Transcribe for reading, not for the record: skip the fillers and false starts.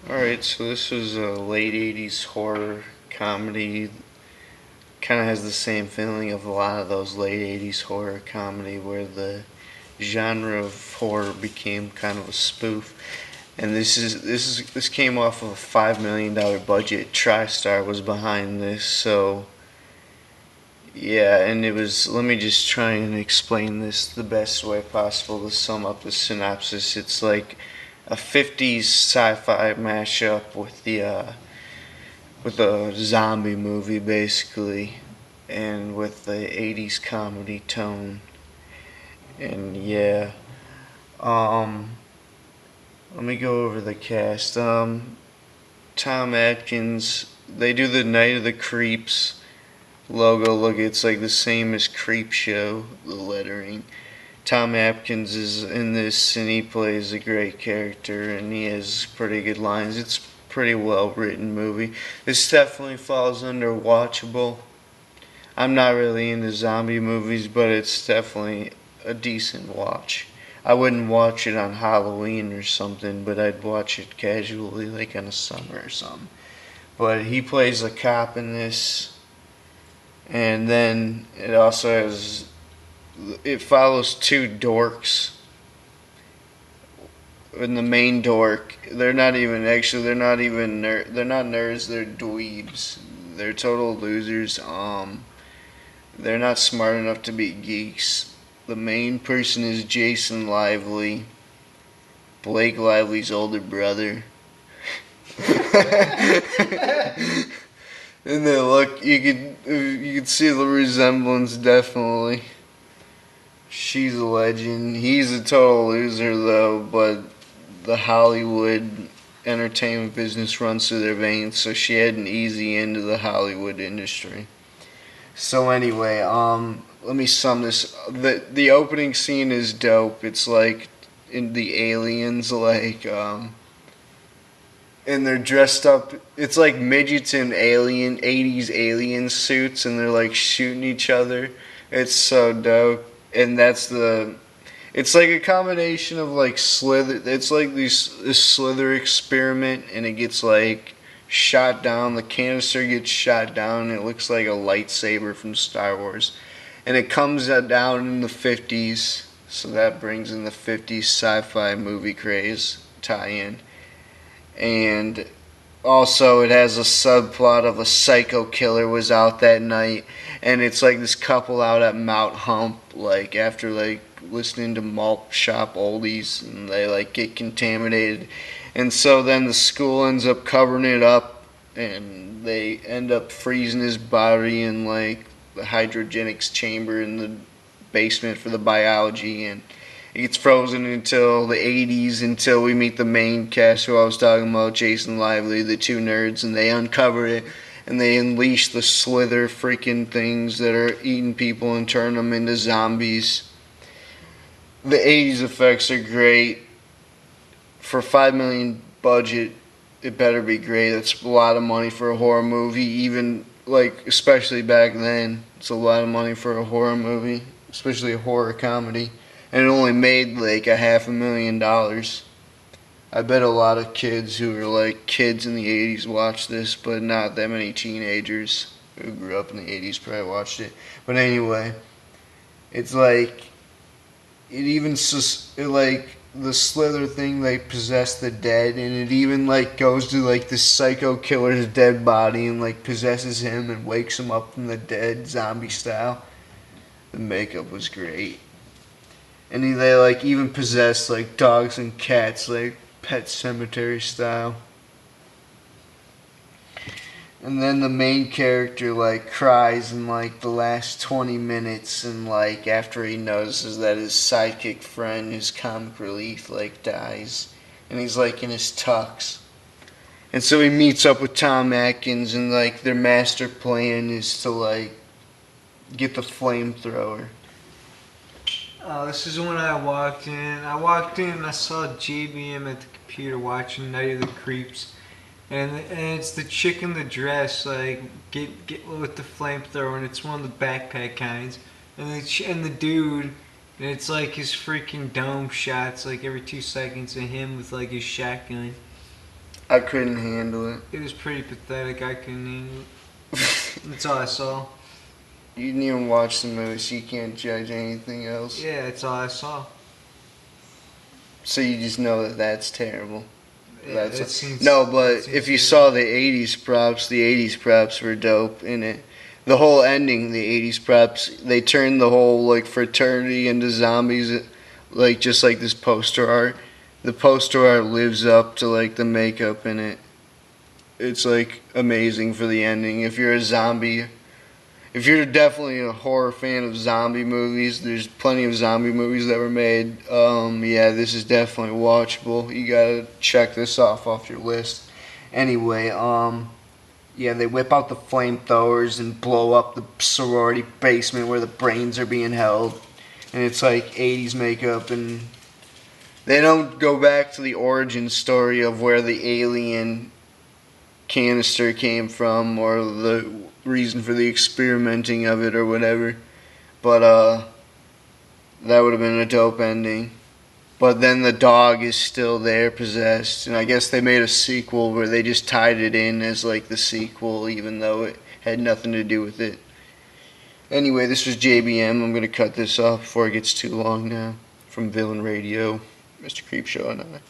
Alright, so this was a late 80s horror comedy. Kind of has the same feeling of a lot of those late 80s horror comedy where the genre of horror became kind of a spoof. And this came off of a $5 million budget. TriStar was behind this, so yeah, and it was. Let me just try and explain this the best way possible to sum up the synopsis. It's like a '50s sci-fi mashup with a zombie movie, basically, and with the '80s comedy tone. And yeah, um, let me go over the cast. Tom Atkins. They do the Night of the Creeps logo. Look, it's like the same as Creep Show, the lettering. Tom Atkins is in this and he plays a great character and he has pretty good lines. It's a pretty well written movie. This definitely falls under watchable. I'm not really into zombie movies, but it's definitely a decent watch. I wouldn't watch it on Halloween or something, but I'd watch it casually, like in the summer or something. But he plays a cop in this, and then it follows two dorks. And the main dork, they're not nerds, they're dweebs. They're total losers. They're not smart enough to be geeks. The main person is Jason Lively, Blake Lively's older brother. And then look, you could see the resemblance definitely. She's a legend. He's a total loser though, but the Hollywood entertainment business runs through their veins, so she had an easy into the Hollywood industry. So anyway, let me sum this. The opening scene is dope. It's like in the aliens, and they're dressed up. It's like midgets in alien '80s alien suits, and they're like shooting each other. It's so dope, and that's the. It's like a combination of like Slither. It's like this Slither experiment, and it gets like shot down. The canister gets shot down. And it looks like a lightsaber from Star Wars, and it comes down in the '50s. So that brings in the '50s sci-fi movie craze tie-in, and also it has a subplot of a psycho killer was out that night, and it's like this couple out at Mount Hump, like after like listening to malt shop oldies, and they like get contaminated, and so then the school ends up covering it up, and they end up freezing his body in like the hydrogenics chamber in the basement for the biology, and it gets frozen until the '80s, until we meet the main cast who I was talking about, Jason Lively, the two nerds, and they uncover it and they unleash the slither freaking things that are eating people and turn them into zombies. The '80s effects are great. For $5 million budget, it better be great. That's a lot of money for a horror movie, even like especially back then. It's a lot of money for a horror movie, especially a horror comedy, and it only made like a $500,000. I bet a lot of kids who were like kids in the '80s watched this, but not that many teenagers who grew up in the '80s probably watched it. But anyway, it's like it like the Slither thing, they possess the dead, and it even like goes to like this psycho killer's dead body and like possesses him and wakes him up from the dead zombie style. The makeup was great, and they like even possess like dogs and cats, like Pet Cemetery style. And then the main character like cries in like the last 20 minutes, and like after he notices that his sidekick friend, his comic relief, like dies, and he's like in his tux. And so he meets up with Tom Atkins, and like their master plan is to like get the flamethrower. This is when I walked in. I saw JBM at the computer watching Night of the Creeps. And it's the chick in the dress, like get with the flamethrower, and it's one of the backpack kinds. And the dude, and it's like his freaking dome shots, like every 2 seconds of him with like his shotgun. I couldn't handle it. It was pretty pathetic. I couldn't handle it. That's all I saw. You didn't even watch the movie, so you can't judge anything else. Yeah, that's all I saw. So you just know that that's terrible. Yeah, No, but if you saw the '80s props were dope in it. The whole ending, the '80s props, they turned the whole like fraternity into zombies, like just like this poster art. The poster art lives up to like the makeup in it. It's like amazing for the ending. If you're a zombie, if you're definitely a horror fan of zombie movies, there's plenty of zombie movies that were made. Yeah, this is definitely watchable. You gotta check this off your list. Anyway, yeah, they whip out the flamethrowers and blow up the sorority basement where the brains are being held, and it's like '80s makeup, and they don't go back to the origin story of where the alien canister came from or the reason for the experimenting of it or whatever. But that would have been a dope ending. But then the dog is still there possessed, and I guess they made a sequel where they just tied it in as like the sequel even though it had nothing to do with it. Anyway, this was JBM. I'm going to cut this off before it gets too long now. From Villain Radio, Mr. Creepshow and I.